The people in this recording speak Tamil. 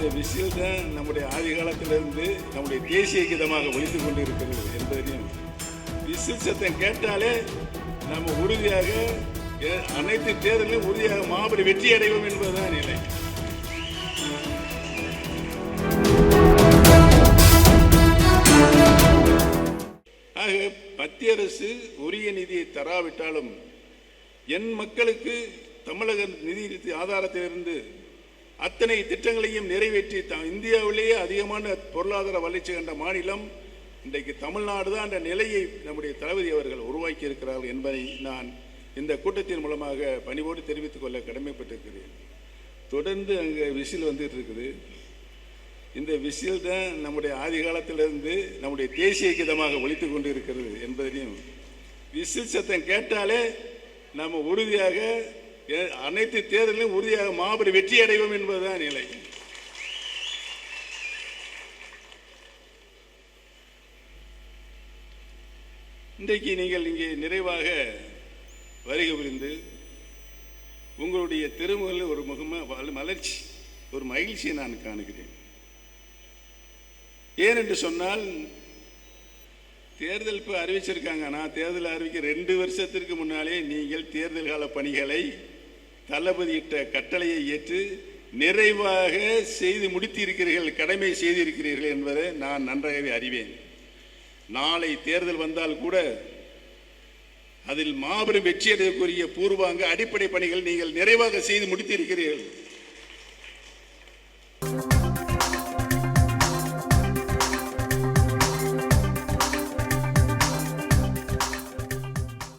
இந்த விசில் தான் நம்முடைய ஆதி காலத்திலிருந்து நம்முடைய தேசிய கீதமாக ஒலித்துக் கொண்டு இருக்கிறது என்பதையும், விசில் சத்தம் கேட்டாலே நம்ம உறுதியாக அனைத்து தேர்தலிலும் உறுதியாக மாபெரும் வெற்றி அடைவோம் என்பதுதான் நிலை. ஆக மத்திய அரசு உரிய நிதியை தராவிட்டாலும் என் மக்களுக்கு தமிழக நிதி ஆதாரத்திலிருந்து அத்தனை திட்டங்களையும் நிறைவேற்றி இந்தியாவிலேயே அதிகமான பொருளாதார வளர்ச்சி கண்ட மாநிலம் இன்றைக்கு தமிழ்நாடு தான் என்ற நிலையை நம்முடைய தளபதி அவர்கள் உருவாக்கி இருக்கிறார்கள் என்பதை நான் இந்த கூட்டத்தின் மூலமாக பணிவோடு தெரிவித்துக் கொள்ள கடமைப்பட்டிருக்கிறேன். தொடர்ந்து அங்கே விசில் வந்துட்டு இருக்குது. இந்த விசில் தான் நம்முடைய ஆதி காலத்திலிருந்து நம்முடைய தேசிய கீதமாக ஒலித்துக் கொண்டு இருக்கிறது என்பதையும், விசில் சத்தம் கேட்டாலே நம்ம உறுதியாக அனைத்து தேர்தலிலும் உறுதியாக மாபெரும் வெற்றி அடைவோம் என்பதுதான் நிலை. இன்றைக்கு நீங்கள் இங்கே நிறைவாக வருகை புரிந்து உங்களுடைய திருமுகத்தில் ஒரு மலர்ச்சி, ஒரு மகிழ்ச்சியை நான் காணுகிறேன். ஏனென்று சொன்னால், தேர்தல் இப்போ அறிவிச்சிருக்காங்க. நான் தேர்தல் அறிவிக்க 2 வருஷத்திற்கு முன்னாலே நீங்கள் தேர்தல் கால பணிகளை தளபதியிட்ட கட்டளையை ஏற்று நிறைவாக செய்து முடித்திருக்கிறீர்கள், கடமை செய்திருக்கிறீர்கள் என்பதை நான் நன்றாகவே அறிவேன். நாளை தேர்தல் வந்தால் கூட அதில் மாபெரும் வெற்றி அடையக்கூடிய பூர்வாங்க அடிப்படை பணிகள் நீங்கள் நிறைவாக செய்து முடித்திருக்கிறீர்கள்.